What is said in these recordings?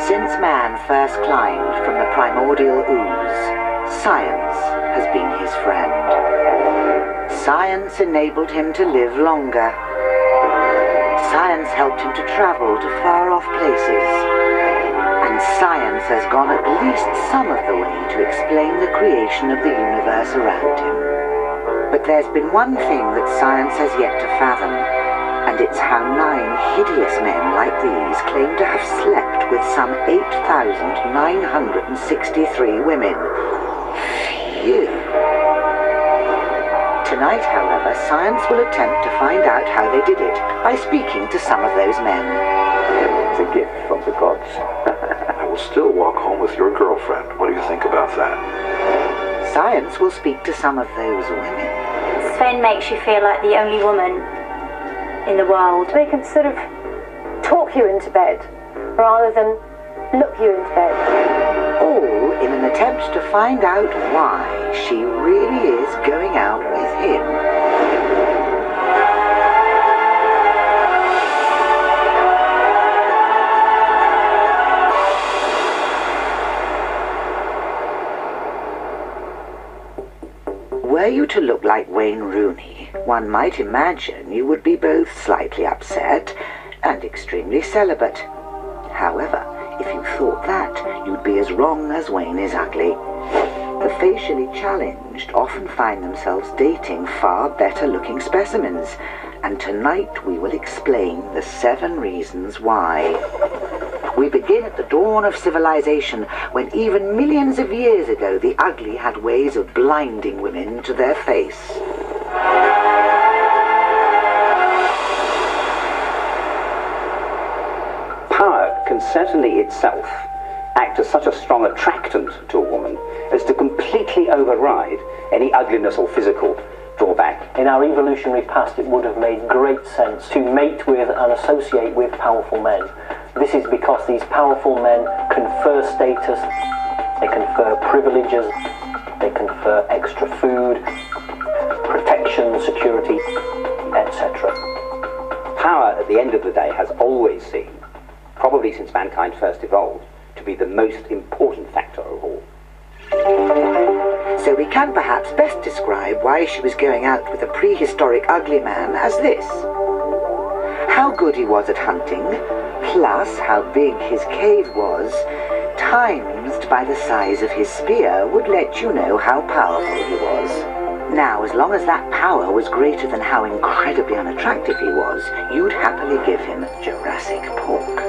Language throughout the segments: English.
Since man first climbed from the primordial ooze, science has been his friend. Science enabled him to live longer. Science helped him to travel to far-off places. And science has gone at least some of the way to explain the creation of the universe around him. But there's been one thing that science has yet to fathom, and it's how 9 hideous men like these claim to have slept with some 8,963 women. Phew. Tonight, however, science will attempt to find out how they did it by speaking to some of those men. It's a gift from the gods. I will still walk home with your girlfriend. What do you think about that? Science will speak to some of those women. Sven makes you feel like the only woman in the world. They can sort of talk you into bed rather than look you into bed. All in an attempt to find out why she really is going out with him. Were you to look like Wayne Rooney, one might imagine you would be both slightly upset and extremely celibate. However, if you thought that, you'd be as wrong as Wayne is ugly. The facially challenged often find themselves dating far better-looking specimens, and tonight we will explain the 7 reasons why. We begin at the dawn of civilization, when even millions of years ago the ugly had ways of blinding women to their face. Power can certainly itself act as such a strong attractant to a woman as to completely override any ugliness or physical drawback. In our evolutionary past, it would have made great sense to mate with and associate with powerful men. This is because these powerful men confer status, they confer privileges, they confer extra food, protection, security, etc. Power, at the end of the day, has always seemed, probably since mankind first evolved, to be the most important factor of all. So we can perhaps best describe why she was going out with a prehistoric ugly man as this. How good he was at hunting, plus how big his cave was, times by the size of his spear, would let you know how powerful he was. Now, as long as that power was greater than how incredibly unattractive he was, you'd happily give him Jurassic Pork.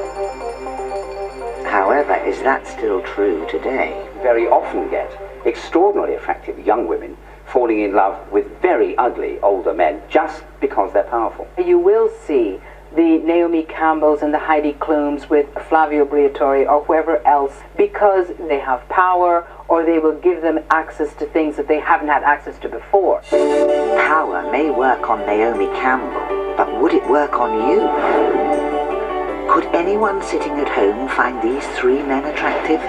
However, is that still true today? Very often get extraordinarily attractive young women falling in love with very ugly older men just because they're powerful. You will see the Naomi Campbells and the Heidi Klums with Flavio Briatore or whoever else, because they have power, or they will give them access to things that they haven't had access to before. Power may work on Naomi Campbell, but would it work on you? Could anyone sitting at home find these 3 men attractive?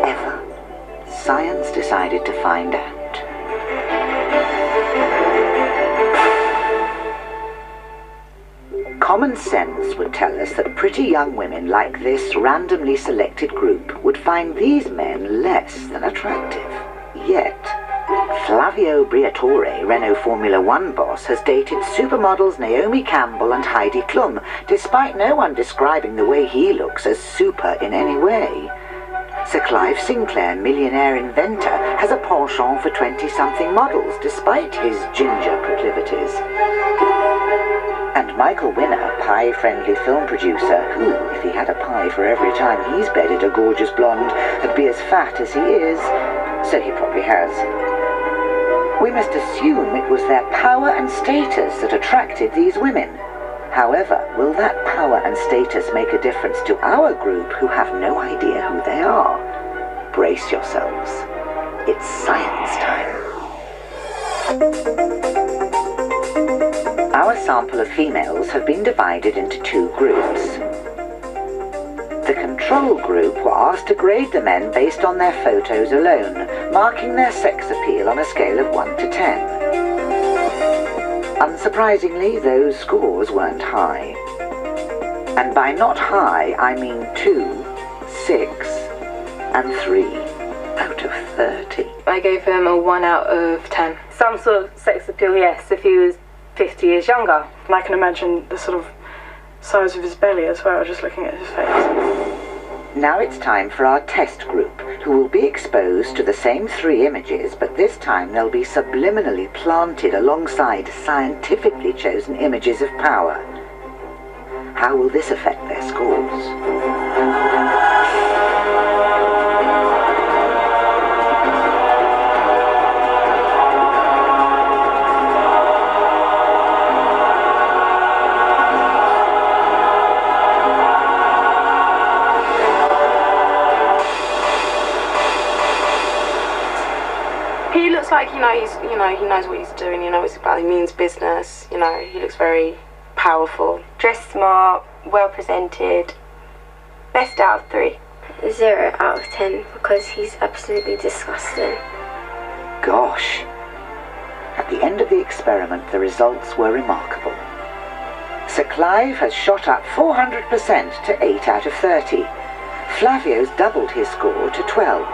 Ever? Science decided to find out. Common sense would tell us that pretty young women like this randomly selected group would find these men less than attractive. Yet, Flavio Briatore, Renault Formula One boss, has dated supermodels Naomi Campbell and Heidi Klum, despite no one describing the way he looks as super in any way. Sir Clive Sinclair, millionaire inventor, has a penchant for 20-something models, despite his ginger proclivities. And Michael Winner, pie-friendly film producer, who, if he had a pie for every time he's bedded a gorgeous blonde, would be as fat as he is, so he probably has. We must assume it was their power and status that attracted these women. However, will that power and status make a difference to our group who have no idea who they are? Brace yourselves. It's science time. Our sample of females have been divided into 2 groups. The control group were asked to grade the men based on their photos alone, marking their sex appeal on a scale of 1 to 10. Unsurprisingly, those scores weren't high. And by not high, I mean 2, 6 and 3 out of 30. I gave him a 1 out of 10. Some sort of sex appeal, yes, if he was 50 years younger. And I can imagine the sort of size of his belly as well, just looking at his face. Now it's time for our test group, who will be exposed to the same 3 images, but this time they'll be subliminally planted alongside scientifically chosen images of power. How will this affect their scores? He looks like, he knows what he's doing, it's about, he means business, he looks very powerful. Dressed smart, well presented. Best out of 3. 0 out of 10 because he's absolutely disgusting. Gosh. At the end of the experiment, the results were remarkable. Sir Clive has shot up 400% to 8 out of 30. Flavio's doubled his score to 12.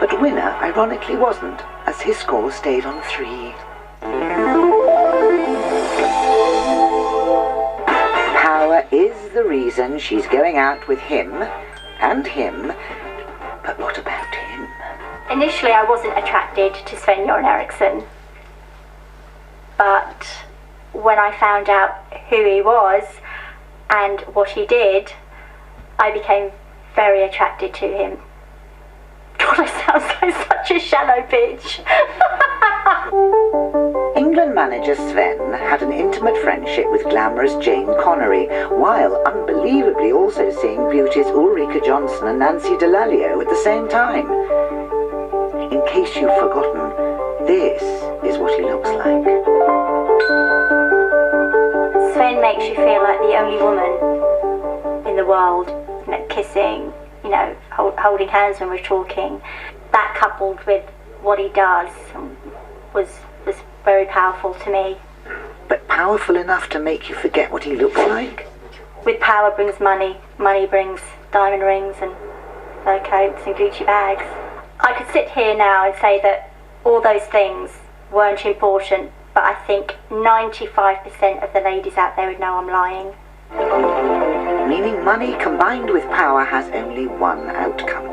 But winner, ironically, wasn't, as his score stayed on 3. Power is the reason she's going out with him and him, but what about him? Initially, I wasn't attracted to Sven-Göran Eriksson, but when I found out who he was and what he did, I became very attracted to him. God, I sound like such a shallow bitch. England manager Sven had an intimate friendship with glamorous Jane Connery, while unbelievably also seeing beauties Ulrika Johnson and Nancy Delalio at the same time. In case you've forgotten, this is what he looks like. Sven makes you feel like the only woman in the world, kissing, holding hands when we're talking. That coupled with what he does was very powerful to me. But powerful enough to make you forget what he looks like? With power brings money. Money brings diamond rings and fur coats and Gucci bags. I could sit here now and say that all those things weren't important, but I think 95% of the ladies out there would know I'm lying. Meaning money combined with power has only one outcome.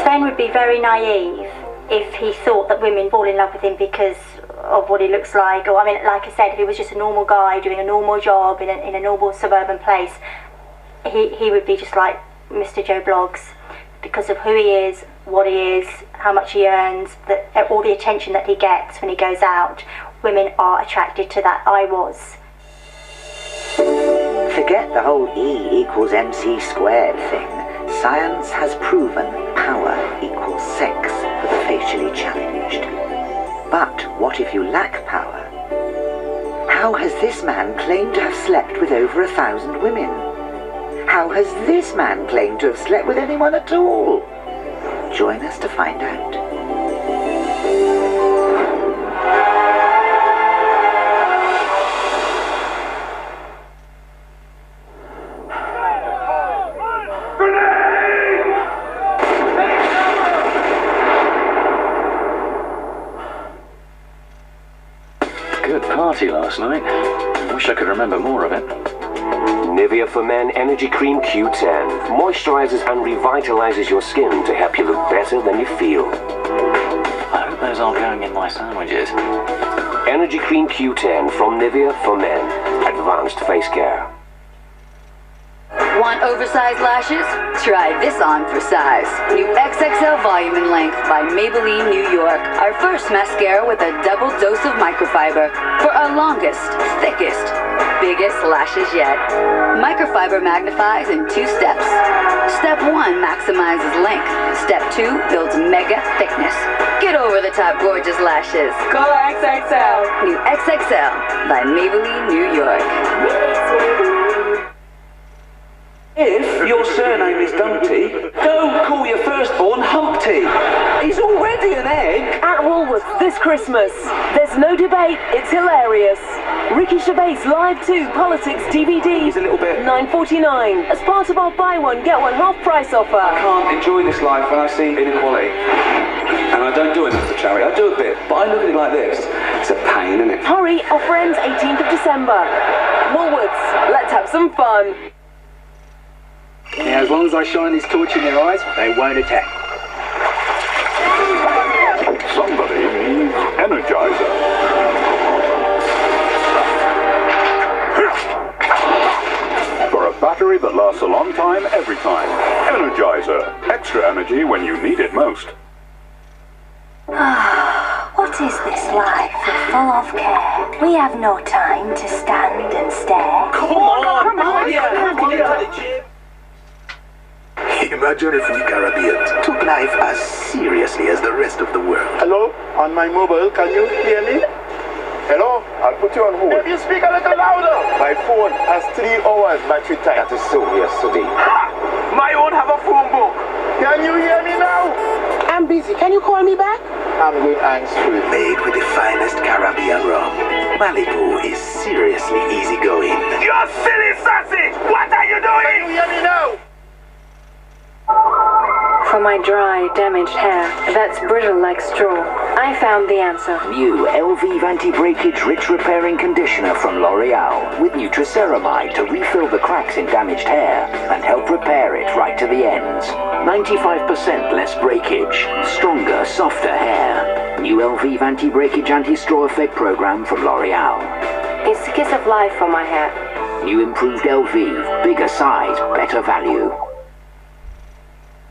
Sven would be very naive if he thought that women fall in love with him because of what he looks like. Or, like I said, if he was just a normal guy doing a normal job in a normal suburban place, he would be just like Mr. Joe Bloggs. Because of who he is, what he is, how much he earns, all the attention that he gets when he goes out, women are attracted to that. I was. Forget the whole E equals MC squared thing. Science has proven power equals sex for the facially challenged. But what if you lack power? How has this man claimed to have slept with over 1,000 women? How has this man claimed to have slept with anyone at all? Join us to find out. Good party last night. I wish I could remember more of it. Nivea for Men Energy Cream Q10 moisturizes and revitalizes your skin to help you look better than you feel. I hope those aren't going in my sandwiches. Energy Cream Q10 from Nivea for Men. Advanced face care. Want oversized lashes? Try this on for size. New XXL Volume and Length by Maybelline New York. Our first mascara with a double dose of microfiber for our longest, thickest, biggest lashes yet. Microfiber magnifies in 2 steps. Step 1 maximizes length. Step 2 builds mega thickness. Get over the top gorgeous lashes. Go XXL. New XXL by Maybelline New York. If your surname is Dumpty, don't call your firstborn Humpty. He's already an egg. At Woolworths this Christmas. There's no debate, it's hilarious. Ricky Gervais Live 2 Politics DVD. He's a little bit... $9.49. As part of our buy one, get one half price offer. I can't enjoy this life when I see inequality. And I don't do enough for charity. I do a bit, but I look at it like this. It's a pain, isn't it? Hurry, offer ends 18th of December. Woolworths, let's have some fun. Now, as long as I shine this torch in their eyes, they won't attack. Somebody needs Energizer. For a battery that lasts a long time, every time. Energizer. Extra energy when you need it most. What is this life full of care? We have no time to stand and stare. Come on! Imagine if we Caribbeans took life as seriously as the rest of the world. Hello? On my mobile, can you hear me? Hello? I'll put you on hold. If you speak a little louder. My phone has 3 hours battery time. That is so yesterday. My own have a phone book. Can you hear me now? I'm busy. Can you call me back? I'm good, answer. Made with the finest Caribbean rum, Malibu is seriously easygoing. You're silly sassy! What are you doing? Can you hear me now? For my dry, damaged hair that's brittle like straw, I found the answer. New Elvive Anti-Breakage Rich Repairing Conditioner from L'Oreal with Nutriceramide to refill the cracks in damaged hair and help repair it right to the ends. 95% less breakage, stronger, softer hair. New Elvive Anti-Breakage Anti-Straw Effect Program from L'Oreal. It's the kiss of life for my hair. New improved Elvive, bigger size, better value.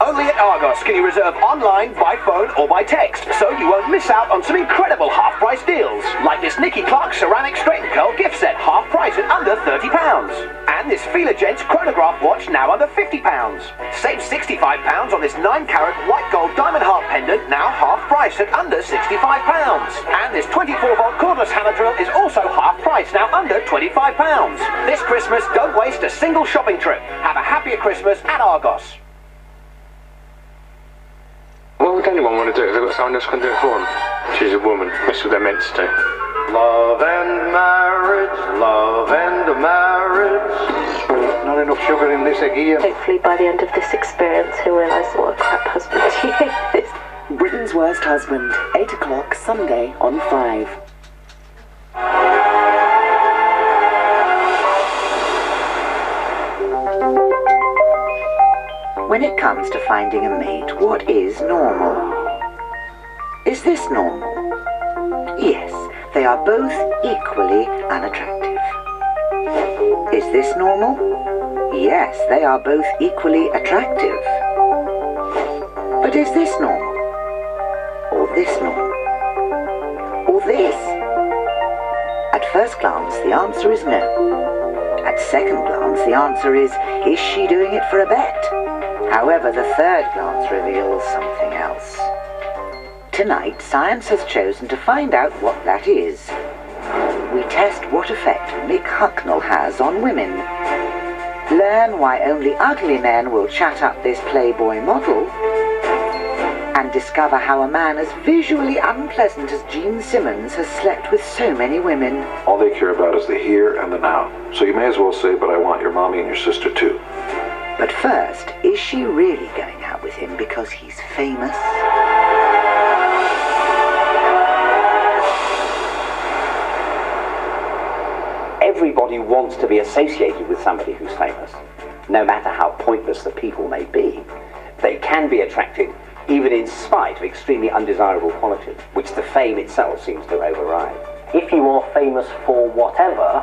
Only at Argos can you reserve online, by phone or by text, so you won't miss out on some incredible half-price deals, like this Nicky Clark ceramic straight and curl gift set, half price at under £30. And this Fila Gents chronograph watch now under £50. Save £65 on this 9-carat white gold diamond heart pendant, now half price at under £65. And this 24-volt cordless hammer drill is also half price, now under £25. This Christmas, don't waste a single shopping trip. Have a happier Christmas at Argos. What would anyone want to do if they've got someone else can do it for them? She's a woman. That's what they're meant to do. Love and marriage, love and marriage. Not enough sugar in this again. Hopefully by the end of this experience he'll realise what a crap husband he is. Britain's Worst Husband, 8 o'clock Sunday on 5. When it comes to finding a mate, what is normal? Is this normal? Yes, they are both equally unattractive. Is this normal? Yes, they are both equally attractive. But is this normal? Or this normal? Or this? At first glance, the answer is no. At second glance, the answer is she doing it for a bet? However, the third glance reveals something else. Tonight, science has chosen to find out what that is. We test what effect Mick Hucknall has on women. Learn why only ugly men will chat up this Playboy model. And discover how a man as visually unpleasant as Gene Simmons has slept with so many women. All they care about is the here and the now. So you may as well say, but I want your mommy and your sister too. But first, is she really going out with him because he's famous? Everybody wants to be associated with somebody who's famous. No matter how pointless the people may be, they can be attracted even in spite of extremely undesirable qualities, which the fame itself seems to override. If you are famous for whatever,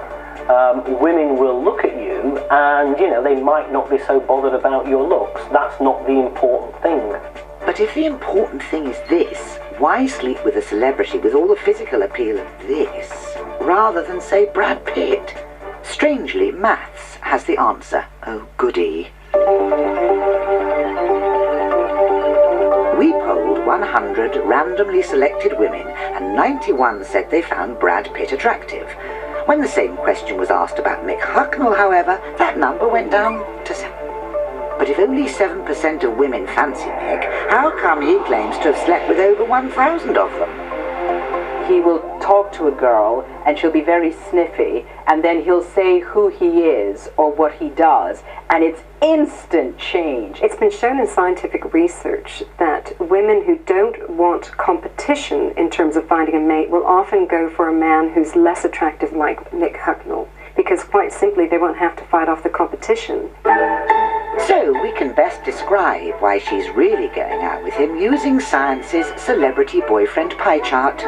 women will look at you and, they might not be so bothered about your looks. That's not the important thing. But if the important thing is this, why sleep with a celebrity with all the physical appeal of this, rather than, say, Brad Pitt? Strangely, maths has the answer. Oh, goody. We polled 100 randomly selected women, and 91 said they found Brad Pitt attractive. When the same question was asked about Mick Hucknall, however, that number went down to 7. But if only 7% of women fancy Mick, how come he claims to have slept with over 1,000 of them? He will talk to a girl and she'll be very sniffy, and then he'll say who he is or what he does, and it's instant change. It's been shown in scientific research that women who don't want competition in terms of finding a mate will often go for a man who's less attractive, like Mick Hucknall, because quite simply they won't have to fight off the competition. So we can best describe why she's really going out with him using science's celebrity boyfriend pie chart.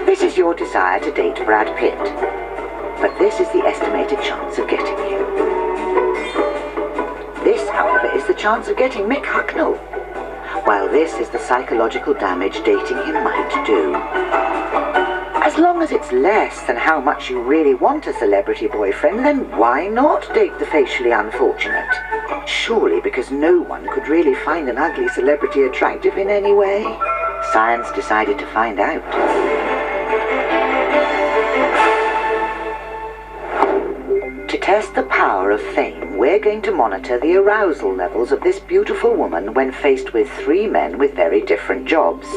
This is your desire to date Brad Pitt, but this is the estimated chance of getting him. This, however, is the chance of getting Mick Hucknall, while this is the psychological damage dating him might do. As long as it's less than how much you really want a celebrity boyfriend, then why not date the facially unfortunate? Surely because no one could really find an ugly celebrity attractive in any way. Science decided to find out. To test the power of fame, we're going to monitor the arousal levels of this beautiful woman when faced with 3 men with very different jobs.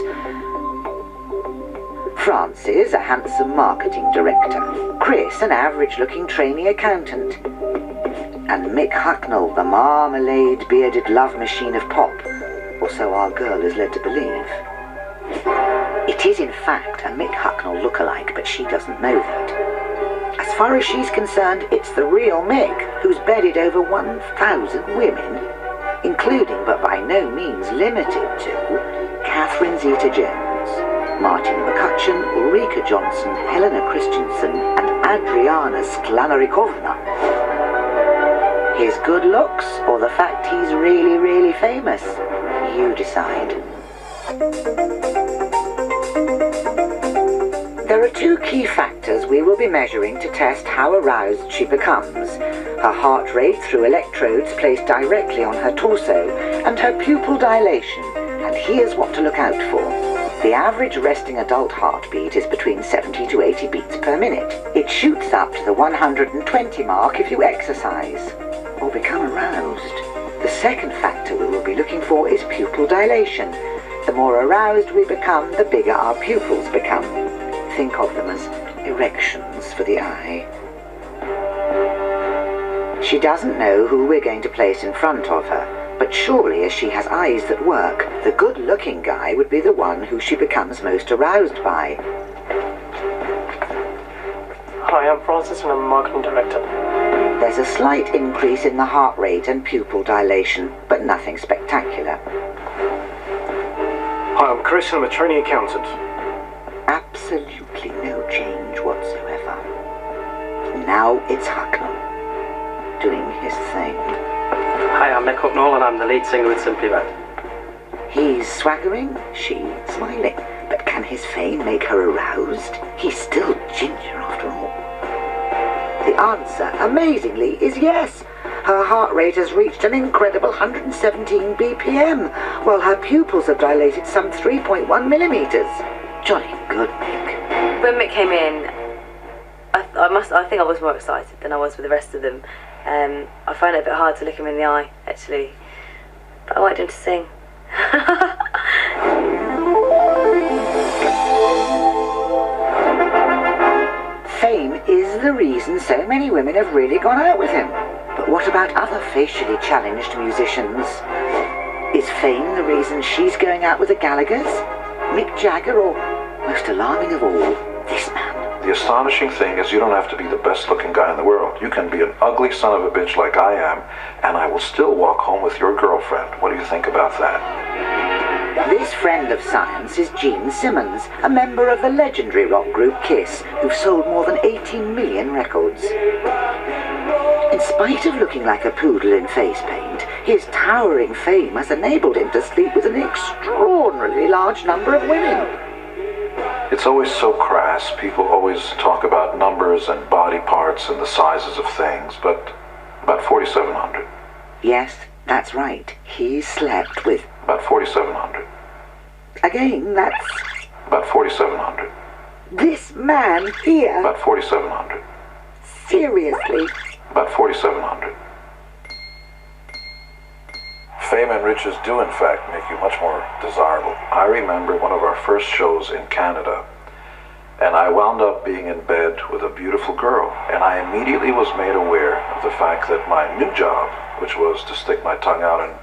Francis, a handsome marketing director. Chris, an average-looking trainee accountant. And Mick Hucknall, the marmalade-bearded love machine of pop, or so our girl is led to believe. It is, in fact, a Mick Hucknall lookalike, but she doesn't know that. As far as she's concerned, it's the real Mick, who's bedded over 1,000 women, including, but by no means limited to, Catherine Zeta-Jones, Martina McCutcheon, Ulrika Johnson, Helena Christensen, and Adriana Sklanarikovna. His good looks, or the fact he's really, really famous? You decide. There are 2 key factors we will be measuring to test how aroused she becomes. Her heart rate through electrodes placed directly on her torso, and her pupil dilation. And here's what to look out for. The average resting adult heartbeat is between 70 to 80 beats per minute. It shoots up to the 120 mark if you exercise or become aroused. The second factor we will be looking for is pupil dilation. The more aroused we become, the bigger our pupils become. Think of them as erections for the eye. She doesn't know who we're going to place in front of her, but surely as she has eyes that work, the good-looking guy would be the one who she becomes most aroused by. Hi, I'm Francis and I'm a marketing director. There's a slight increase in the heart rate and pupil dilation, but nothing spectacular. Hi, I'm Chris and I'm a trainee accountant. Absolutely no change whatsoever. Now it's Hucknall, doing his thing. Hi, I'm Mick Hucknall and I'm the lead singer with Simply Red. He's swaggering, she smiling. But can his fame make her aroused? He's still ginger after all. The answer, amazingly, is yes. Her heart rate has reached an incredible 117 BPM, while her pupils have dilated some 3.1 millimeters. Jolly good, Mick. When Mick came in, I think I was more excited than I was with the rest of them. I found it a bit hard to look him in the eye, actually. But I wanted him to sing. Fame is the reason so many women have really gone out with him. But what about other facially challenged musicians? Is fame the reason she's going out with the Gallaghers? Mick Jagger, or, most alarming of all, this man? The astonishing thing is you don't have to be the best looking guy in the world. You can be an ugly son of a bitch like I am, and I will still walk home with your girlfriend. What do you think about that? This friend of science is Gene Simmons, a member of the legendary rock group Kiss, who've sold more than 18 million records. In spite of looking like a poodle in face paint, his towering fame has enabled him to sleep with an extraordinarily large number of women. It's always so crass. People always talk about numbers and body parts and the sizes of things, but about 4,700. Yes, that's right. He slept with... About 4,700. Again, that's... About 4,700. This man here... About 4,700. Seriously? About 4,700. Fame and riches do in fact make you much more desirable. I remember one of our first shows in Canada, And I wound up being in bed with a beautiful girl. And I immediately was made aware of the fact that my new job, which was to stick my tongue out and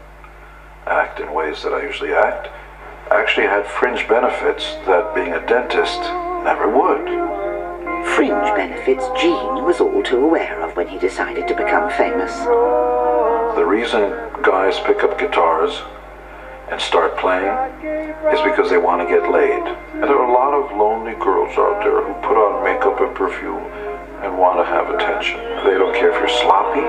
act in ways that I usually act, actually had fringe benefits that being a dentist never would. Fringe benefits Gene was all too aware of when he decided to become famous. The reason guys pick up guitars and start playing is because they want to get laid. And there are a lot of lonely girls out there who put on makeup and perfume and want to have attention. They don't care if you're sloppy.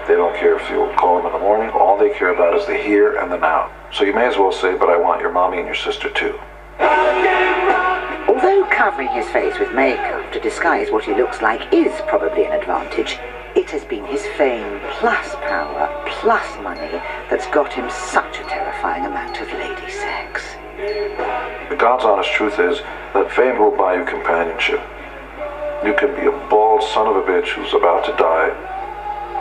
They don't care if you'll call them in the morning. All they care about is the here and the now. So you may as well say, but I want your mommy and your sister too. Although covering his face with makeup to disguise what he looks like is probably an advantage, it has been his fame plus power plus money that's got him such a terrifying amount of lady sex. The God's honest truth is that fame will buy you companionship. You can be a bald son of a bitch who's about to die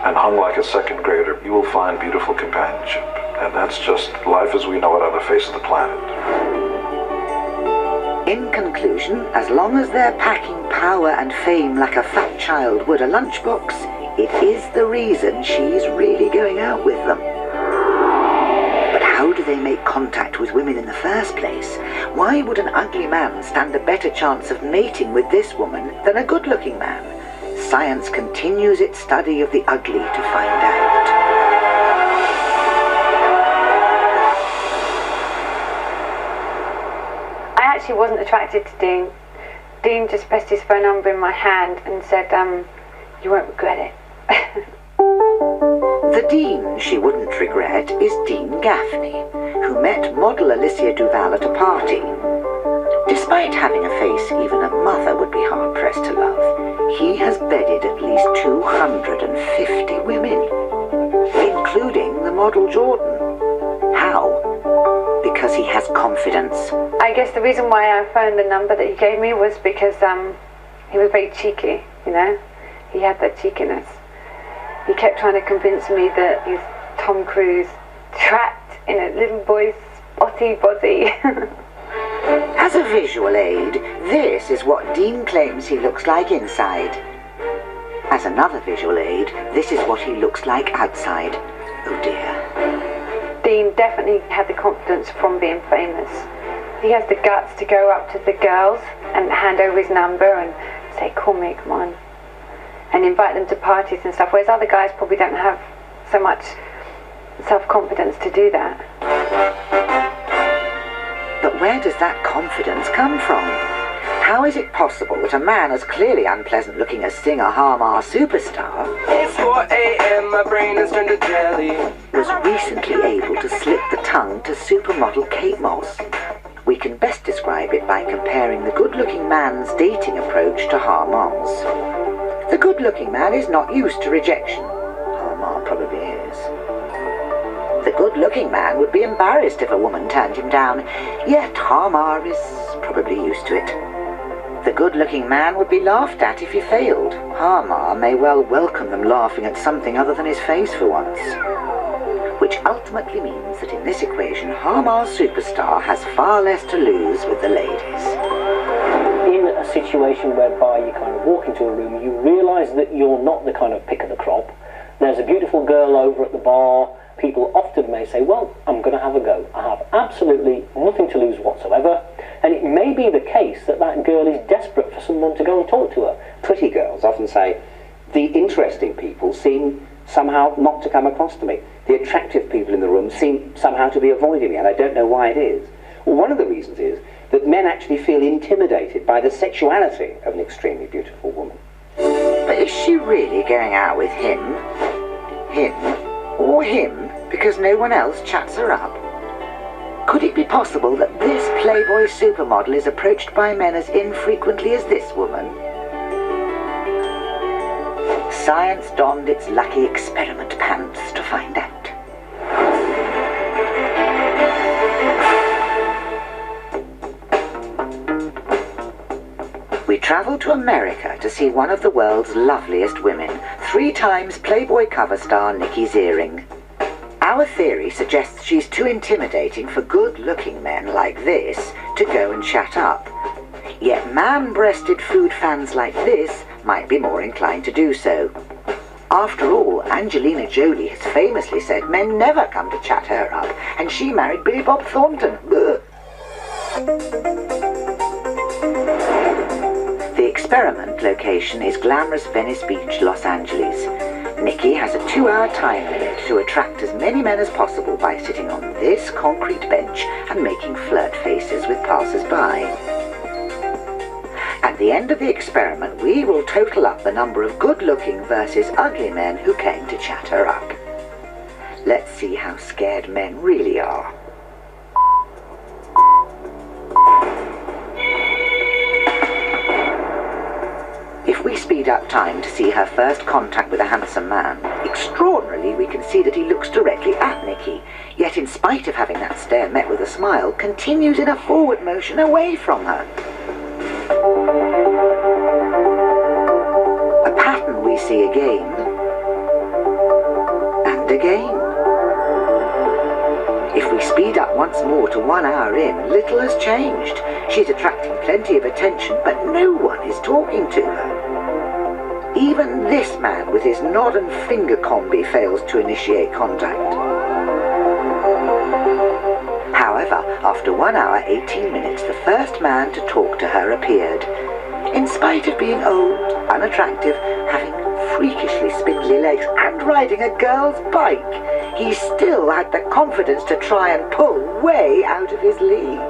and hung like a second grader. You will find beautiful companionship. And that's just life as we know it on the face of the planet. In conclusion, as long as they're packing power and fame like a fat child would a lunchbox, it is the reason she's really going out with them. But how do they make contact with women in the first place? Why would an ugly man stand a better chance of mating with this woman than a good-looking man? Science continues its study of the ugly to find out. I actually wasn't attracted to Dean. Dean just pressed his phone number in my hand and said, you won't regret it. The Dean she wouldn't regret is Dean Gaffney, who met model Alicia Duval at a party. Despite having a face even a mother would be hard-pressed to love, he has bedded at least 250 women, including the model Jordan. How? Because he has confidence. I guess the reason why I phoned the number that he gave me was because he was very cheeky, you know? He had that cheekiness. He kept trying to convince me that he's Tom Cruise trapped in a little boy's spotty body. As a visual aid, this is what Dean claims he looks like inside. As another visual aid, this is what he looks like outside. Oh dear. Dean definitely had the confidence from being famous. He has the guts to go up to the girls and hand over his number and say, call me, come on. And invite them to parties and stuff, whereas other guys probably don't have so much self-confidence to do that. But where does that confidence come from? How is it possible that a man as clearly unpleasant looking as singer Harmar Superstar It's 4 a.m., my brain has turned to jelly. was recently able to slip the tongue to supermodel Kate Moss? We can best describe it by comparing the good-looking man's dating approach to Harmar's. The good-looking man is not used to rejection. Harmar probably is. The good-looking man would be embarrassed if a woman turned him down, yet Harmar is probably used to it. The good-looking man would be laughed at if he failed. Harmar may well welcome them laughing at something other than his face for once. Which ultimately means that in this equation, Harmar Superstar has far less to lose with the ladies. In a situation whereby you kind of walk into a room, you realise that you're not the kind of pick of the crop. There's a beautiful girl over at the bar. People often may say, well, I'm going to have a go. I have absolutely nothing to lose whatsoever. And it may be the case that that girl is desperate for someone to go and talk to her. Pretty girls often say, the interesting people seem somehow not to come across to me. The attractive people in the room seem somehow to be avoiding me, and I don't know why it is. Well, one of the reasons is that men actually feel intimidated by the sexuality of an extremely beautiful woman. But is she really going out with him? Him? Or him? Because no one else chats her up? Could it be possible that this Playboy supermodel is approached by men as infrequently as this woman? Science donned its lucky experiment pants to find out. We travel to America to see one of the world's loveliest women, 3 times Playboy cover star Nikki Ziering. Our theory suggests she's too intimidating for good-looking men like this to go and chat up. Yet man-breasted food fans like this might be more inclined to do so. After all, Angelina Jolie has famously said men never come to chat her up, and she married Billy Bob Thornton. Ugh. The experiment location is glamorous Venice Beach, Los Angeles. Nikki has a 2-hour time limit to attract as many men as possible by sitting on this concrete bench and making flirt faces with passers-by. At the end of the experiment, we will total up the number of good-looking versus ugly men who came to chat her up. Let's see how scared men really are. If we speed up time to see her first contact with a handsome man, extraordinarily we can see that he looks directly at Nikki, yet in spite of having that stare met with a smile, continues in a forward motion away from her. A pattern we see again and again. If we speed up once more to 1 hour in, little has changed. She's attracting plenty of attention, but no one is talking to her. Even this man with his nod and finger combi fails to initiate contact. However, after 1 hour, 18 minutes, the first man to talk to her appeared. In spite of being old, unattractive, having freakishly spindly legs, and riding a girl's bike, he still had the confidence to try and pull way out of his league.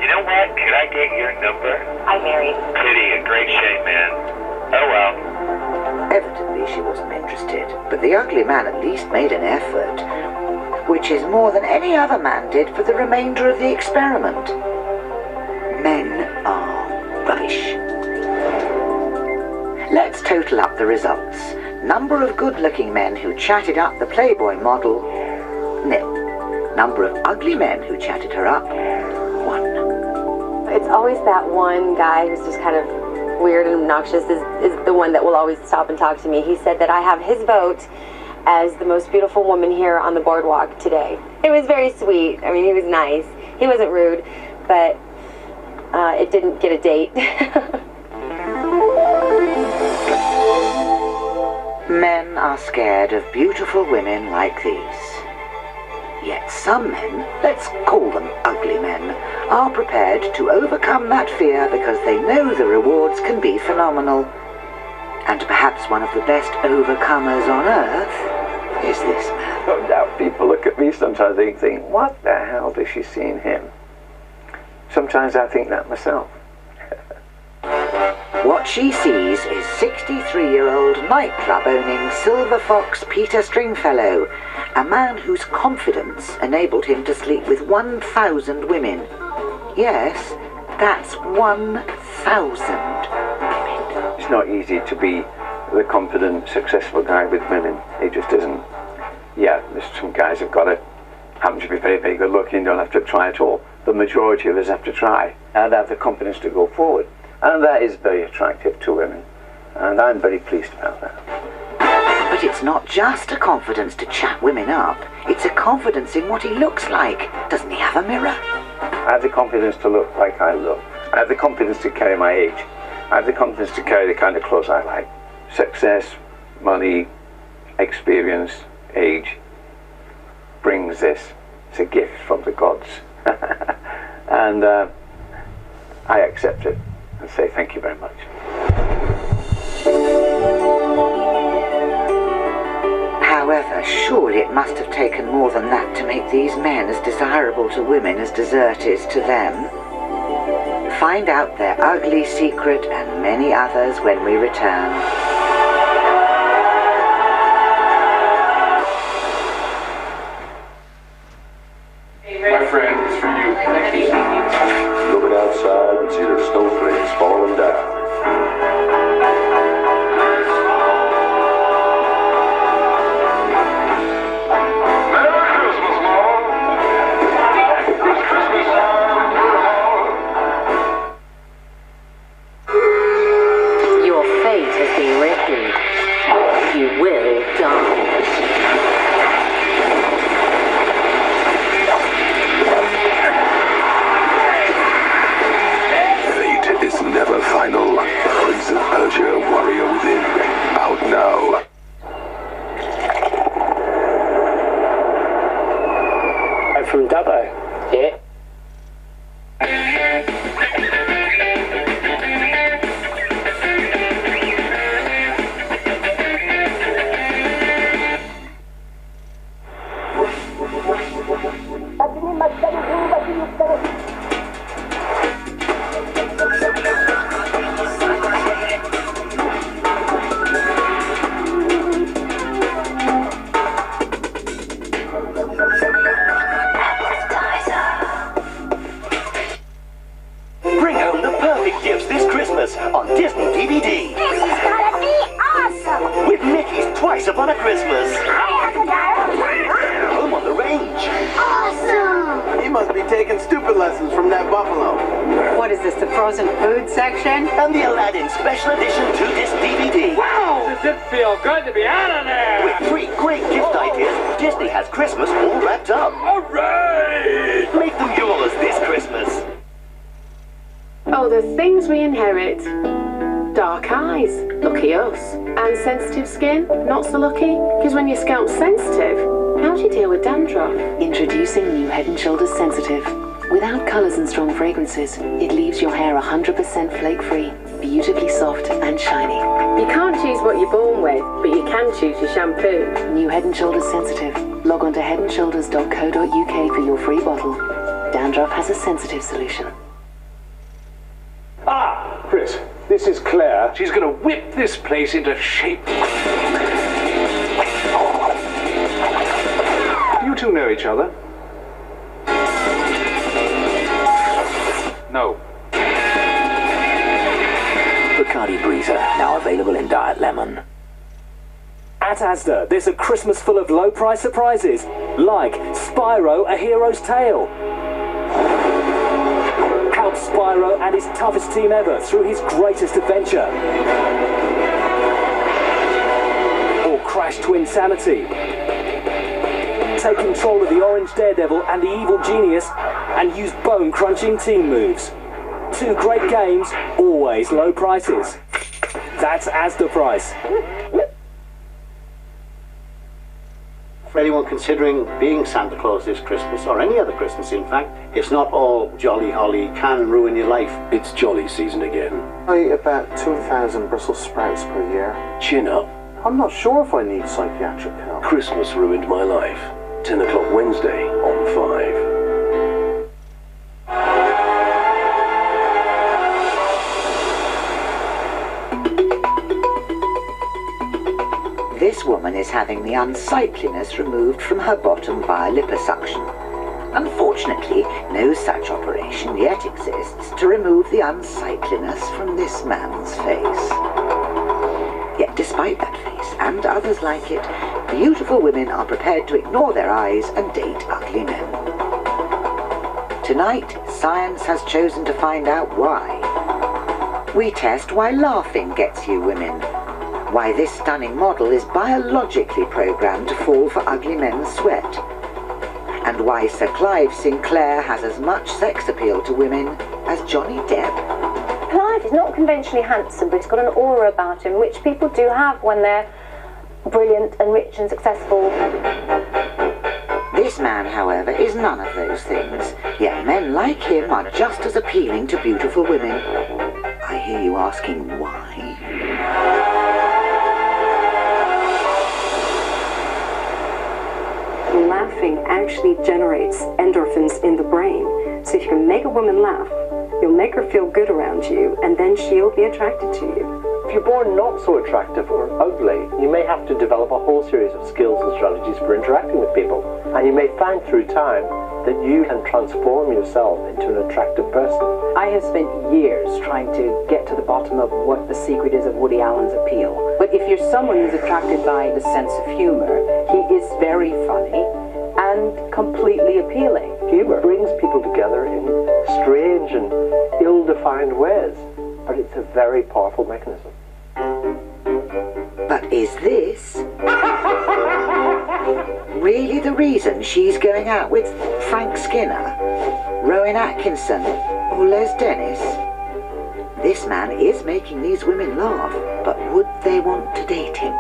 You know what? Could I get your number? I'm married. Pity, in great shape, man. Oh well. Evidently she wasn't interested, but the ugly man at least made an effort, which is more than any other man did for the remainder of the experiment. Men are rubbish. Let's total up the results. Number of good-looking men who chatted up the Playboy model, nil. Number of ugly men who chatted her up, 1. It's always that one guy who's just kind of weird and obnoxious is the one that will always stop and talk to me. He said that I have his vote as the most beautiful woman here on the boardwalk today. It was very sweet. I mean, he was nice. He wasn't rude, but it didn't get a date. Men are scared of beautiful women like these. Yet some men, let's call them ugly men, are prepared to overcome that fear because they know the rewards can be phenomenal. And perhaps one of the best overcomers on earth is this man. No doubt people look at me sometimes, they think, what the hell does she see in him? Sometimes I think that myself. What she sees is 63-year-old nightclub-owning Silver Fox Peter Stringfellow, a man whose confidence enabled him to sleep with 1,000 women. Yes, that's 1,000 women. It's not easy to be the confident, successful guy with women. It just isn't. Yeah, there's some guys have got it. Happen to be very, very good looking, don't have to try at all. The majority of us have to try and have the confidence to go forward. And that is very attractive to women. And I'm very pleased about that. But it's not just a confidence to chat women up. It's a confidence in what he looks like. Doesn't he have a mirror? I have the confidence to look like I look. I have the confidence to carry my age. I have the confidence to carry the kind of clothes I like. Success, money, experience, age brings this. It's a gift from the gods. And I accept it and say thank you very much. However, surely it must have taken more than that to make these men as desirable to women as dessert is to them. Find out their ugly secret and many others when we return. My friend, it's for you. Looking outside and see the snowflakes falling down. Your fate has been written. have they? Yeah. Bring home the perfect gifts this Christmas on Disney DVD. This is gonna be awesome! With Mickey's Twice Upon a Christmas. Home on the Range. Awesome! He must be taking stupid lessons from that buffalo. What is this, the frozen food section? And the Aladdin Special Edition 2-disc DVD. Wow! Does it feel good to be out of there? With 3 great gift ideas, Disney has Christmas all wrapped up. Hooray! Make them yours this Christmas. Oh, the things we inherit. Dark eyes, lucky us. And sensitive skin, not so lucky. Because when your scalp's sensitive, how do you deal with dandruff? Introducing new Head & Shoulders Sensitive. Without colours and strong fragrances, it leaves your hair 100% flake-free, beautifully soft and shiny. You can't choose what you're born with, but you can choose your shampoo. New Head & Shoulders Sensitive. Log on to headandshoulders.co.uk for your free bottle. Dandruff has a sensitive solution. Ah, Chris, this is Claire. She's going to whip this place into shape. You two know each other? No. Bacardi Breezer, now available in Diet Lemon. At Asda, there's a Christmas full of low-price surprises, like Spyro, A Hero's Tale. Help Spyro and his toughest team ever through his greatest adventure. Or Crash Twinsanity. Take control of the Orange Daredevil and the Evil Genius and use bone-crunching team moves. 2 great games, always low prices. That's Asda price. For anyone considering being Santa Claus this Christmas, or any other Christmas in fact, it's not all jolly holly, can ruin your life. It's jolly season again. I eat about 2,000 Brussels sprouts per year. Chin up. I'm not sure if I need psychiatric help. Christmas ruined my life. 10 o'clock Wednesday on 5. This woman is having the unsightliness removed from her bottom via liposuction. Unfortunately, no such operation yet exists to remove the unsightliness from this man's face. Yet despite that face, and others like it, beautiful women are prepared to ignore their eyes and date ugly men. Tonight, science has chosen to find out why. We test why laughing gets you women. Why this stunning model is biologically programmed to fall for ugly men's sweat. And why Sir Clive Sinclair has as much sex appeal to women as Johnny Depp. Clive is not conventionally handsome, but he's got an aura about him, which people do have when they're brilliant and rich and successful. This man, however, is none of those things. Yet men like him are just as appealing to beautiful women. I hear you asking why? Laughing actually generates endorphins in the brain. So if you can make a woman laugh, you'll make her feel good around you, and then she'll be attracted to you. If you're born not so attractive or ugly, you may have to develop a whole series of skills and strategies for interacting with people. And you may find through time that you can transform yourself into an attractive person. I have spent years trying to get to the bottom of what the secret is of Woody Allen's appeal. But if you're someone who's attracted by the sense of humor, he is very funny and completely appealing. Humor brings people together in strange and ill-defined ways, but it's a very powerful mechanism. But is this really the reason she's going out with Frank Skinner, Rowan Atkinson, or Les Dennis? This man is making these women laugh, but would they want to date him?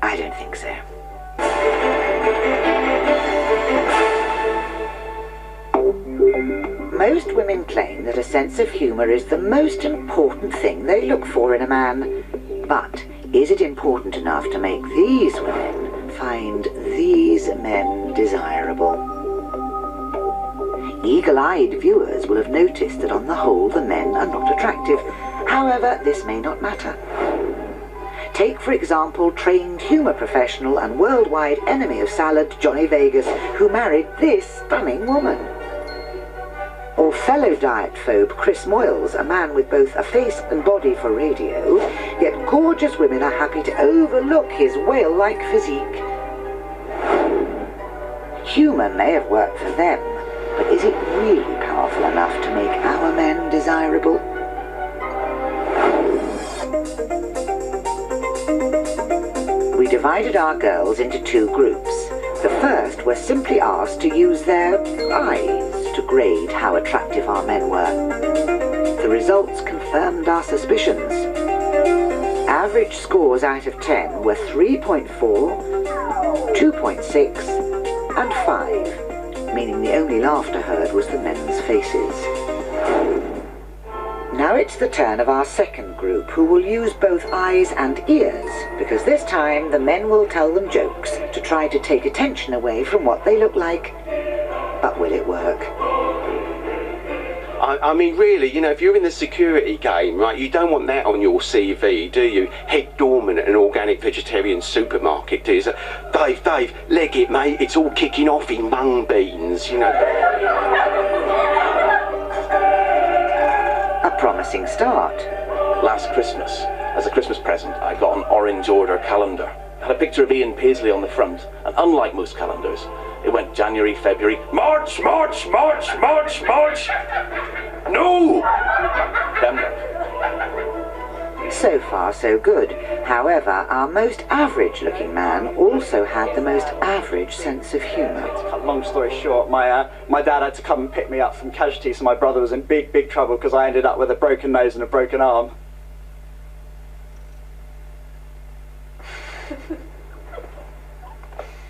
I don't think so. most women claim that a sense of humour is the most important thing they look for in a man. But is it important enough to make these women find these men desirable? Eagle-eyed viewers will have noticed that on the whole the men are not attractive. However, this may not matter. Take, for example, trained humour professional and worldwide enemy of salad Johnny Vegas, who married this stunning woman. Or fellow diet phobe Chris Moyles, a man with both a face and body for radio, yet gorgeous women are happy to overlook his whale-like physique. Humour may have worked for them, but is it really powerful enough to make our men desirable? We divided our girls into two groups. The first were simply asked to use their eyes to grade how attractive our men were. The results confirmed our suspicions. Average scores out of 10 were 3.4, 2.6 and 5, meaning the only laughter heard was the men's faces. Now it's the turn of our second group, who will use both eyes and ears, because this time the men will tell them jokes to try to take attention away from what they look like. But will it work? I mean, really, you know, if you're in the security game, right, you don't want that on your CV, do you? Head doorman at an organic vegetarian supermarket, do you? So, Dave, leg it, mate, it's all kicking off in mung beans, you know. A promising start. Last Christmas, as a Christmas present, I got an orange order calendar. Had a picture of Ian Paisley on the front, and unlike most calendars, it went January, February, March, March, March, March, March. No! So far, so good. However, our most average-looking man also had the most average sense of humour. To cut long story short, my dad had to come and pick me up from casualty, so my brother was in big trouble because I ended up with a broken nose and a broken arm.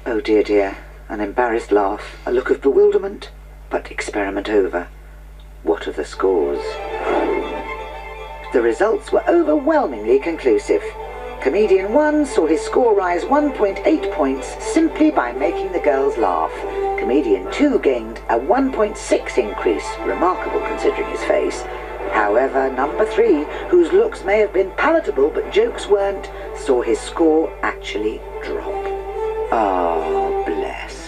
Oh dear, dear. An embarrassed laugh, a look of bewilderment, but experiment over. What are the scores? The results were overwhelmingly conclusive. Comedian 1 saw his score rise 1.8 points simply by making the girls laugh. Comedian 2 gained a 1.6 increase, remarkable considering his face. However, number 3, whose looks may have been palatable but jokes weren't, saw his score actually drop. Oh, bless.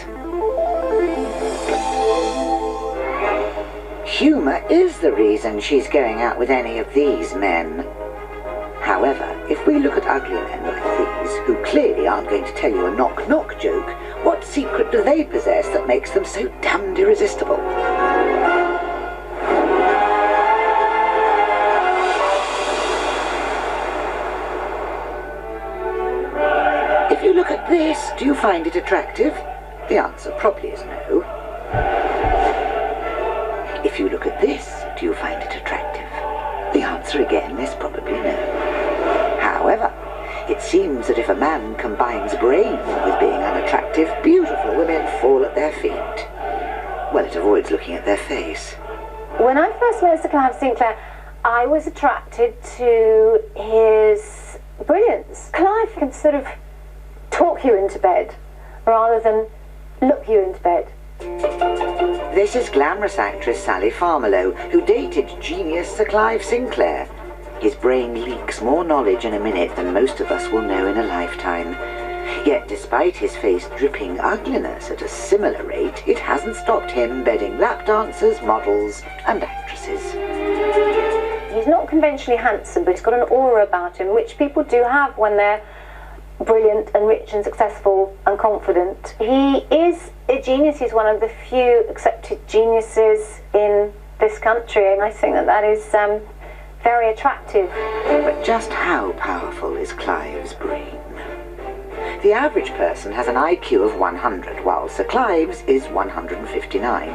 Humour is the reason she's going out with any of these men. However, if we look at ugly men like these, who clearly aren't going to tell you a knock-knock joke, what secret do they possess that makes them so damned irresistible? If you look at this, do you find it attractive? The answer probably is no. If you look at this, do you find it attractive? The answer again is probably no. However, it seems that if a man combines brain with being unattractive, beautiful women fall at their feet. Well, it avoids looking at their face. When I first met Sir Clive Sinclair, I was attracted to his brilliance. Clive can sort of talk you into bed rather than look you into bed. This is glamorous actress Sally Farmerlow, who dated genius Sir Clive Sinclair. His brain leaks more knowledge in a minute than most of us will know in a lifetime. Yet despite his face dripping ugliness at a similar rate, it hasn't stopped him bedding lap dancers, models and actresses. He's not conventionally handsome, but he's got an aura about him, which people do have when they're brilliant and rich and successful and confident. He is a genius. He's one of the few accepted geniuses in this country, and I think that that is very attractive. But just how powerful is Clive's brain? The average person has an IQ of 100, while Sir Clive's is 159.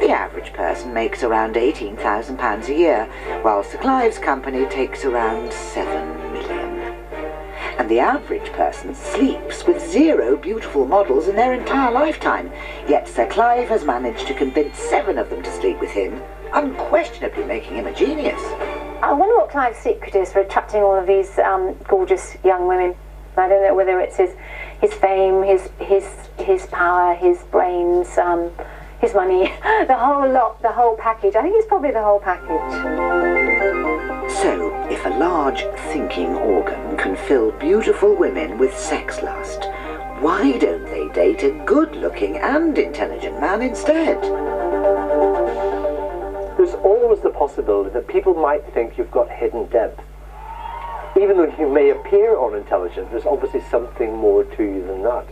The average person makes around £18,000 a year, while Sir Clive's company takes around £7 million. and the average person sleeps with 0 beautiful models in their entire lifetime. Yet Sir Clive has managed to convince 7 of them to sleep with him, unquestionably making him a genius. I wonder what Clive's secret is for attracting all of these gorgeous young women. I don't know whether it's his fame, his power, his brains, his money, the whole lot, the whole package. I think it's probably the whole package. So, if a large thinking organ can fill beautiful women with sex lust, why don't they date a good-looking and intelligent man instead? There's always the possibility that people might think you've got hidden depth. Even though you may appear unintelligent, there's obviously something more to you than that.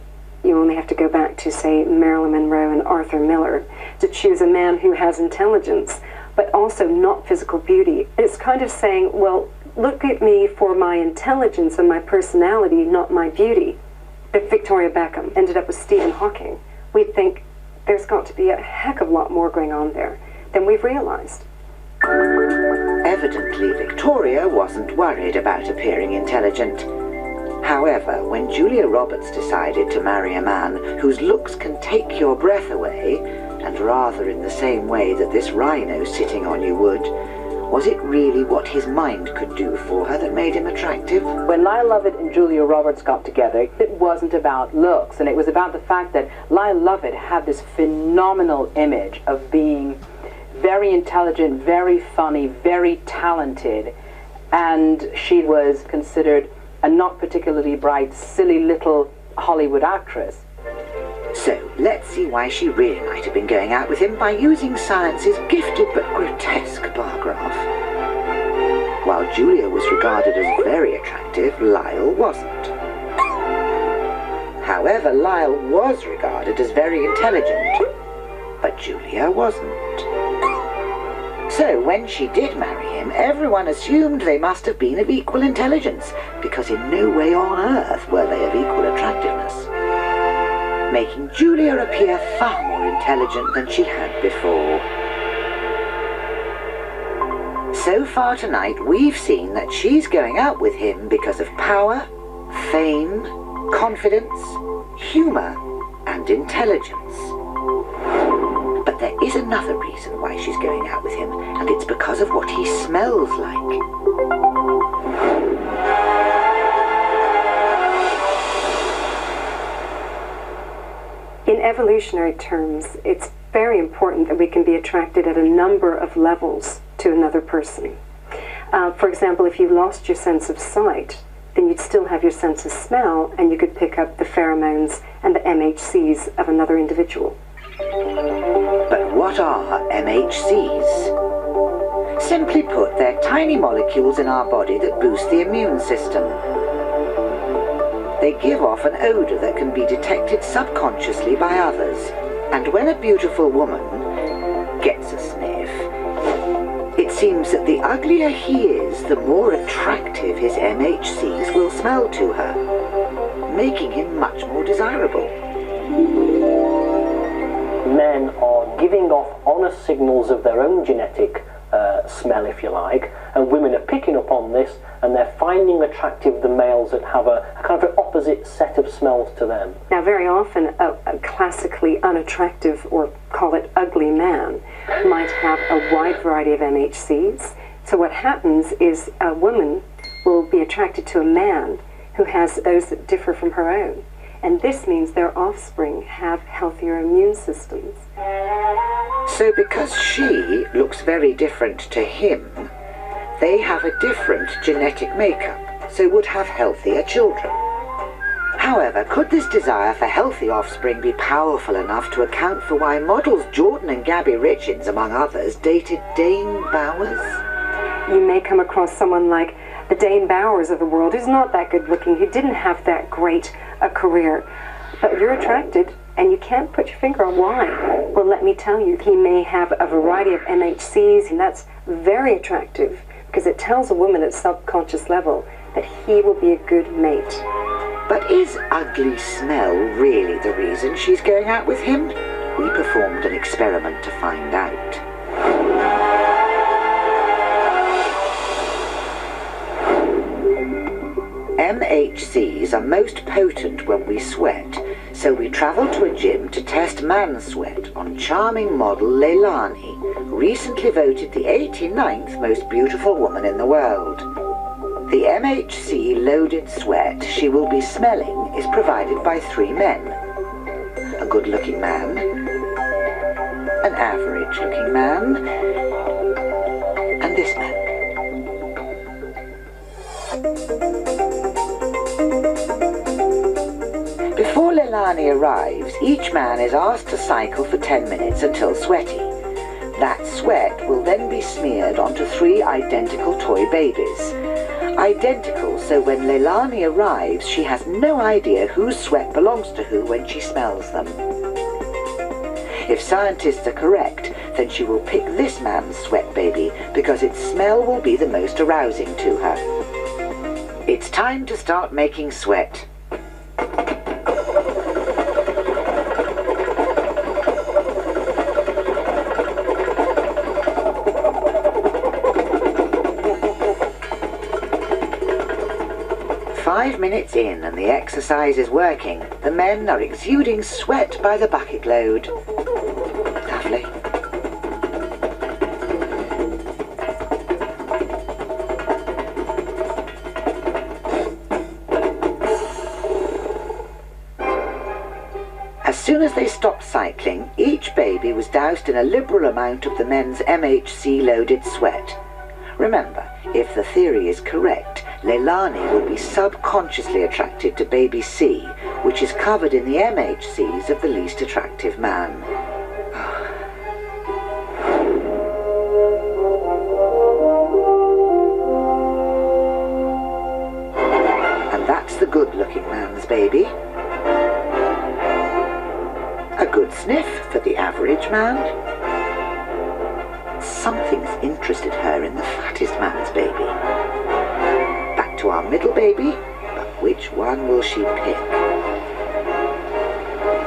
You only have to go back to, say, Marilyn Monroe and Arthur Miller to choose a man who has intelligence, but also not physical beauty. It's kind of saying, well, look at me for my intelligence and my personality, not my beauty. If Victoria Beckham ended up with Stephen Hawking, we'd think there's got to be a heck of a lot more going on there than we've realized. Evidently, Victoria wasn't worried about appearing intelligent. However, when Julia Roberts decided to marry a man whose looks can take your breath away, and rather in the same way that this rhino sitting on you would, was it really what his mind could do for her that made him attractive? When Lyle Lovett and Julia Roberts got together, it wasn't about looks, and it was about the fact that Lyle Lovett had this phenomenal image of being very intelligent, very funny, very talented, and she was considered a not particularly bright, silly little Hollywood actress. So, let's see why she really might have been going out with him by using science's gifted but grotesque bar graph. While Julia was regarded as very attractive, Lyle wasn't. However, Lyle was regarded as very intelligent, but Julia wasn't. So, when she did marry him, everyone assumed they must have been of equal intelligence, because in no way on earth were they of equal attractiveness, making Julia appear far more intelligent than she had before. So far tonight, we've seen that she's going out with him because of power, fame, confidence, humour, and intelligence. But there is another reason why she's going out with him, and it's because of what he smells like. In evolutionary terms, it's very important that we can be attracted at a number of levels to another person. For example, if you lost your sense of sight, then you'd still have your sense of smell, and you could pick up the pheromones and the MHCs of another individual. But what are MHCs? Simply put, they're tiny molecules in our body that boost the immune system. They give off an odour that can be detected subconsciously by others. And when a beautiful woman gets a sniff, it seems that the uglier he is, the more attractive his MHCs will smell to her, making him much more desirable. Men are giving off honest signals of their own genetic smell, if you like, and women are picking up on this, and they're finding attractive the males that have a kind of an opposite set of smells to them. Now, very often a classically unattractive, or call it ugly man, might have a wide variety of MHCs. So what happens is a woman will be attracted to a man who has those that differ from her own. And this means their offspring have healthier immune systems. So because she looks very different to him, they have a different genetic makeup, so would have healthier children. However, could this desire for healthy offspring be powerful enough to account for why models Jordan and Gabby Richins, among others, dated Dane Bowers? You may come across someone like the Dane Bowers of the world, who's not that good looking, who didn't have that great a career, but you're attracted and you can't put your finger on why. Well, let me tell you, he may have a variety of MHCs, and that's very attractive because it tells a woman at subconscious level that he will be a good mate. But is ugly smell really the reason she's going out with him? We performed an experiment to find out. MHCs are most potent when we sweat, so we travel to a gym to test man sweat on charming model Leilani, recently voted the 89th most beautiful woman in the world. The MHC-loaded sweat she will be smelling is provided by 3 men. A good-looking man, an average-looking man, and this man. Before Leilani arrives, each man is asked to cycle for 10 minutes until sweaty. That sweat will then be smeared onto 3 identical toy babies. Identical, so when Leilani arrives, she has no idea whose sweat belongs to who when she smells them. If scientists are correct, then she will pick this man's sweat baby because its smell will be the most arousing to her. It's time to start making sweat. Five minutes in and the exercise is working. The men are exuding sweat by the bucket load. Lovely. As soon as they stopped cycling, each baby was doused in a liberal amount of the men's MHC-loaded sweat. Remember, if the theory is correct, Leilani will be subconsciously attracted to baby C, which is covered in the MHCs of the least attractive man. And that's the good-looking man's baby. A good sniff for the average man. Something's interested her in the fattest man's baby. Back to our middle baby, but which one will she pick?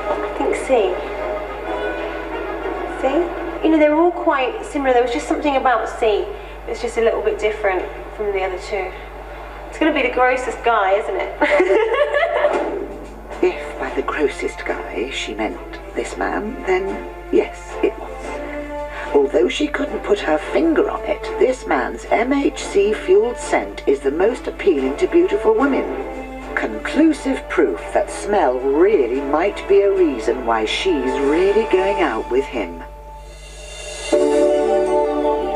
I think C. C? You know, they were all quite similar. There was just something about C. It's just a little bit different from the other 2. It's going to be the grossest guy, isn't it? If by the grossest guy she meant this man, then yes, it was. Although she couldn't put her finger on it, this man's MHC-fueled scent is the most appealing to beautiful women. Conclusive proof that smell really might be a reason why she's really going out with him.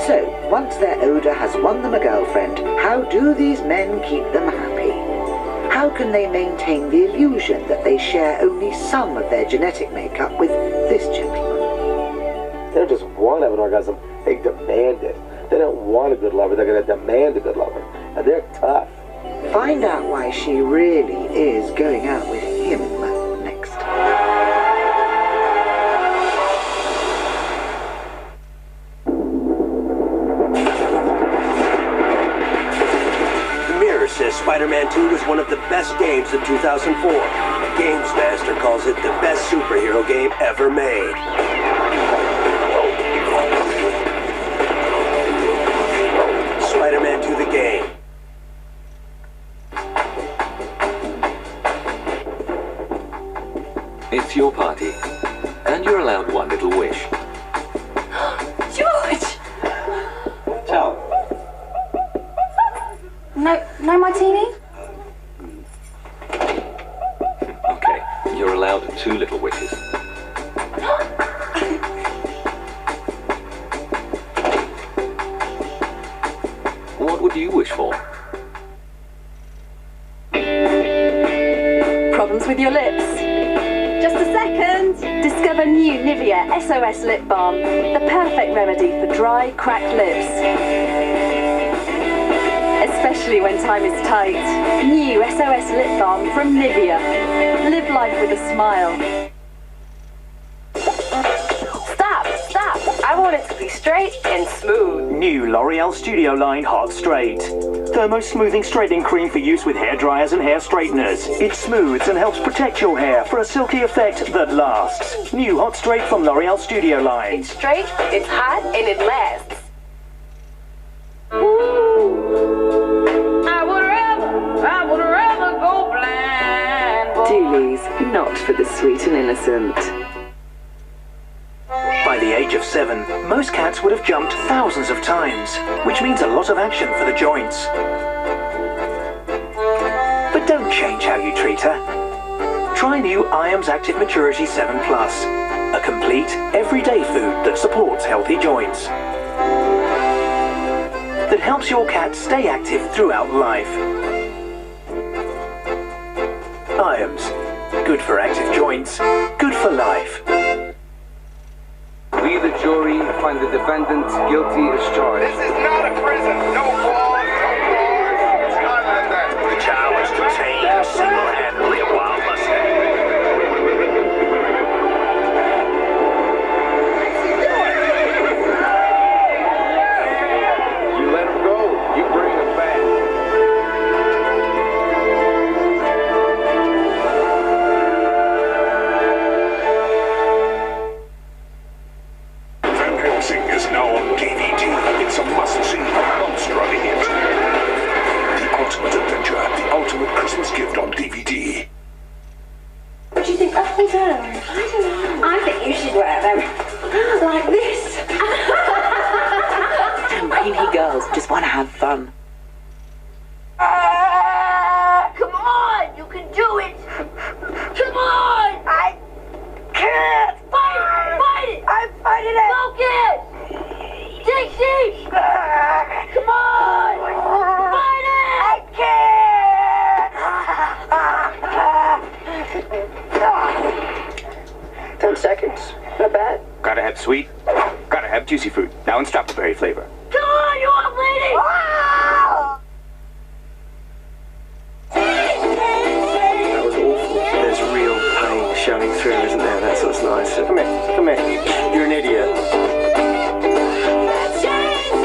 So, once their odour has won them a girlfriend, how do these men keep them happy? How can they maintain the illusion that they share only some of their genetic makeup with this gentleman? They don't just want to have an orgasm, they demand it. They don't want a good lover, they're going to demand a good lover. And they're tough. Find out why she really is going out with him next. The Mirror says Spider-Man 2 was one of the best games of 2004. Games Master calls it the best superhero game ever made. Spider-Man 2 the game. It's your party, and you're allowed one little wish. George! Ciao. No martini? Okay, you're allowed 2 little wishes. What would you wish for? Problems with your lips? Just a second. Discover new Nivea SOS Lip Balm, the perfect remedy for dry, cracked lips. Especially when time is tight. New SOS Lip Balm from Nivea. Live life with a smile. Stop! I want it to be straight and smooth. New L'Oreal Studio Line Hot Straight. Thermo Smoothing Straightening Cream for use with hair dryers and hair straighteners. It smooths and helps protect your hair for a silky effect that lasts. New Hot Straight from L'Oreal Studio Line. It's straight, it's hot, and it lasts. I would rather Julie's, not for the sweet and innocent. By the age of 7, most cats would have jumped thousands of times, which means a lot of action for the joints. But don't change how you treat her. Try new IAMS Active Maturity 7 Plus, a complete, everyday food that supports healthy joints. That helps your cat stay active throughout life. IAMS, good for active joints, good for life. We, the jury, find the defendant guilty as charged. This is not a prison. No walls, no bars. It's none of that. The challenge to tame single-handedly a wild Mustang. You let him go. You bring him back. Van Helsing is now on DVD. It's a must-see, monster of a hit. The ultimate adventure, the ultimate Christmas gift on DVD. What do you think? Up or down? I don't know. I think you should wear them like this. Rainy girls just want to have fun. Come on, you can do it. Come on. I can't. Fight it. Fight it. I'm fighting it. Focus. Dixie. Come on. Fight it. I can't. 10 seconds. Not bad. Gotta have sweet. Gotta have juicy fruit. Now in strawberry flavor. Come on, you old lady. That was awful. There's real pain showing through, isn't there? That's what's nice. Come here. Come here. You're an idiot.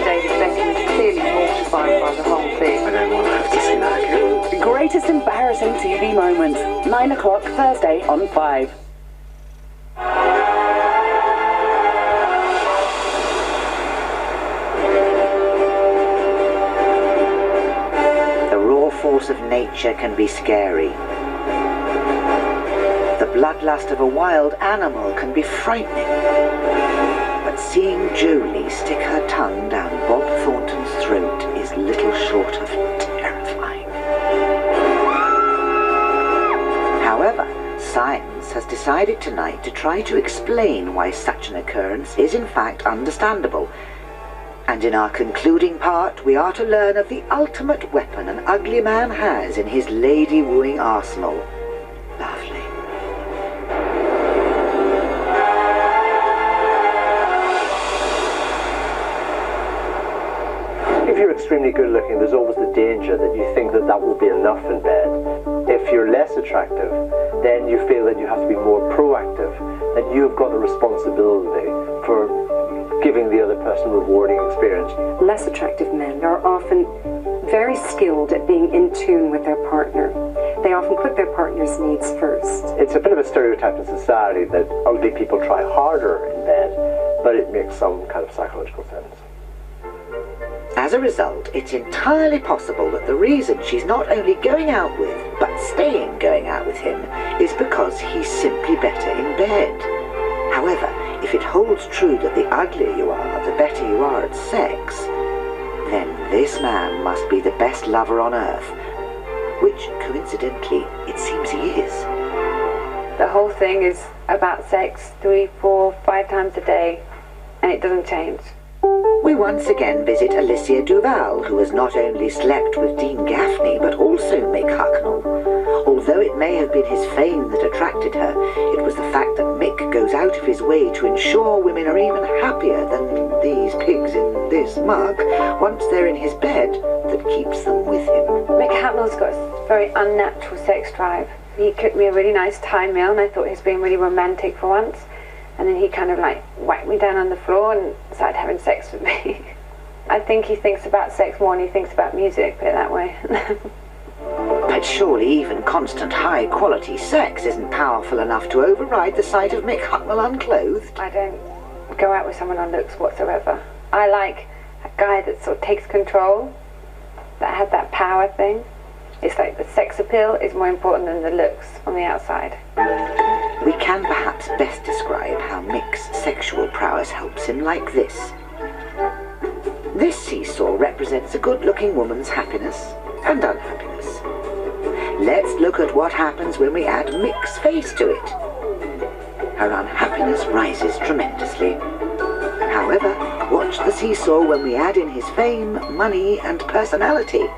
David Beckham is clearly mortified by the whole thing. I don't want to have to see that again. The greatest embarrassing TV moment. 9 o'clock Thursday on 5. The raw force of nature can be scary. The bloodlust of a wild animal can be frightening. But seeing Jolie stick her tongue down Bob Thornton's throat is little short of terrifying. However, science has decided tonight to try to explain why such an occurrence is in fact understandable. And in our concluding part, we are to learn of the ultimate weapon an ugly man has in his lady-wooing arsenal. Lovely. If you're extremely good looking, there's always the danger that you think that that will be enough in bed. If you're less attractive, then you feel that you have to be more proactive, that you've got a responsibility for giving the other person a rewarding experience. Less attractive men are often very skilled at being in tune with their partner. They often put their partner's needs first. It's a bit of a stereotype in society that ugly people try harder in bed, but it makes some kind of psychological sense. As a result, it's entirely possible that the reason she's not only going out with, but staying going out with him, is because he's simply better in bed. However, if it holds true that the uglier you are, the better you are at sex, then this man must be the best lover on earth, which, coincidentally, it seems he is. The whole thing is about sex 3, 4, 5 times a day, and it doesn't change. We once again visit Alicia Duval, who has not only slept with Dean Gaffney, but also Mick Hucknall. Although it may have been his fame that attracted her, it was the fact that Mick goes out of his way to ensure women are even happier than these pigs in this mug once they're in his bed that keeps them with him. Mick Hucknall's got a very unnatural sex drive. He cooked me a really nice Thai meal, and I thought he was being really romantic for once. And then he kind of like whacked me down on the floor and started having sex with me. I think he thinks about sex more than he thinks about music, put it that way. But surely even constant high-quality sex isn't powerful enough to override the sight of Mick Hucknall unclothed. I don't go out with someone on looks whatsoever. I like a guy that sort of takes control, that has that power thing. It's like the sex appeal is more important than the looks on the outside. We can perhaps best describe how Mick's sexual prowess helps him like this. This seesaw represents a good-looking woman's happiness and unhappiness. Let's look at what happens when we add Mick's face to it. Her unhappiness rises tremendously. However, watch the seesaw when we add in his fame, money, and personality.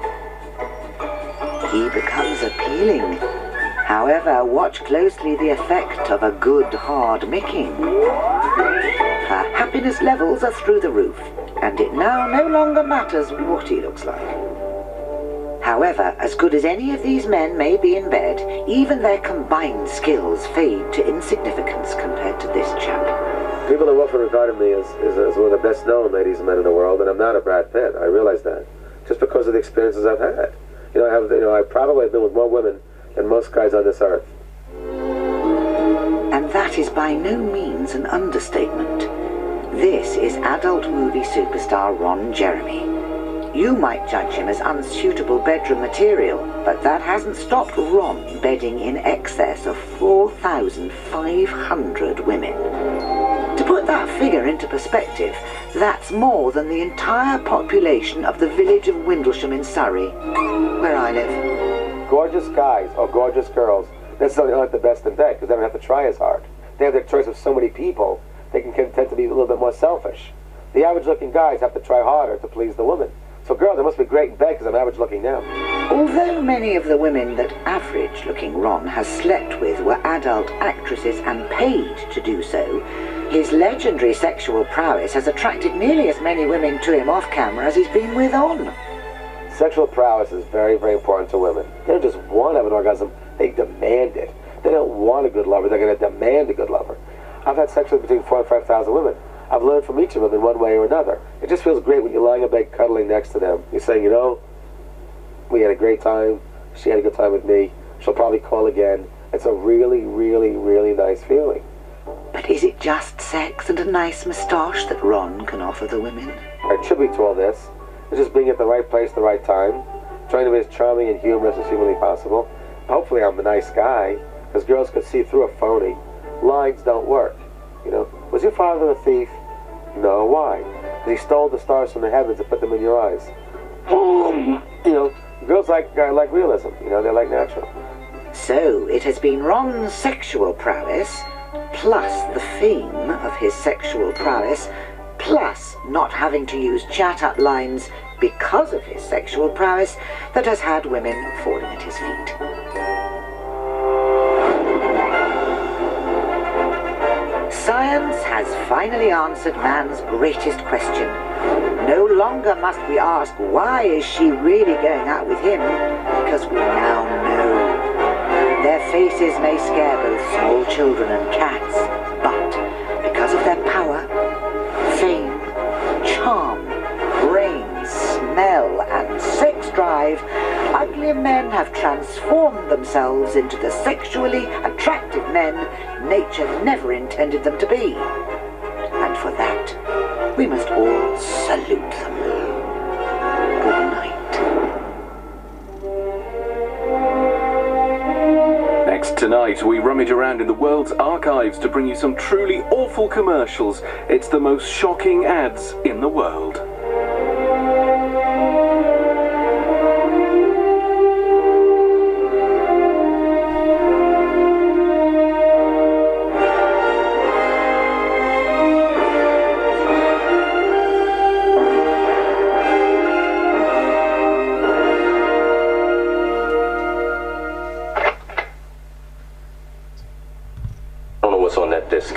He becomes appealing. However, watch closely the effect of a good hard micking. Her happiness levels are through the roof, and it now no longer matters what he looks like. However, as good as any of these men may be in bed, even their combined skills fade to insignificance compared to this chap. People have often regarded me as one of the best known ladies and men in the world, and I'm not a Brad Pitt. I realize that. Just because of the experiences I've had. I probably have been with more women than most guys on this earth. And that is by no means an understatement. This is adult movie superstar Ron Jeremy. You might judge him as unsuitable bedroom material, but that hasn't stopped Ron bedding in excess of 4,500 women. To put that figure into perspective, that's more than the entire population of the village of Windlesham in Surrey, where I live. Gorgeous guys or gorgeous girls necessarily aren't the best in bed because they don't have to try as hard. They have their choice of so many people, they can tend to be a little bit more selfish. The average-looking guys have to try harder to please the woman. So girl, they must be great in bed because I'm average-looking now. Although many of the women that average-looking Ron has slept with were adult actresses and paid to do so, his legendary sexual prowess has attracted nearly as many women to him off-camera as he's been with on. Sexual prowess is very, very important to women. They don't just want to have an orgasm, they demand it. They don't want a good lover, they're going to demand a good lover. I've had sex with between 4,000 and 5,000 women. I've learned from each of them in one way or another. It just feels great when you're lying in bed cuddling next to them. You're saying, we had a great time, she had a good time with me, she'll probably call again. It's a really, really, really nice feeling. But is it just sex and a nice moustache that Ron can offer the women? Our tribute to all this is just being at the right place at the right time, trying to be as charming and humorous as humanly possible. Hopefully I'm a nice guy, because girls could see through a phony. Lines don't work. Was your father a thief? No, why? Because he stole the stars from the heavens and put them in your eyes. Girls like realism, they like natural. So it has been Ron's sexual prowess, plus the fame of his sexual prowess, plus not having to use chat-up lines because of his sexual prowess, that has had women falling at his feet. Science has finally answered man's greatest question. No longer must we ask, why is she really going out with him? Because we now know. Their faces may scare both small children and cats, but because of their power, fame, charm, brains, smell, and sex drive, ugly men have transformed themselves into the sexually attractive men nature never intended them to be. And for that, we must all salute them. Good night. Next tonight, we rummage around in the world's archives to bring you some truly awful commercials. It's the most shocking ads in the world. I don't know what's on that disc.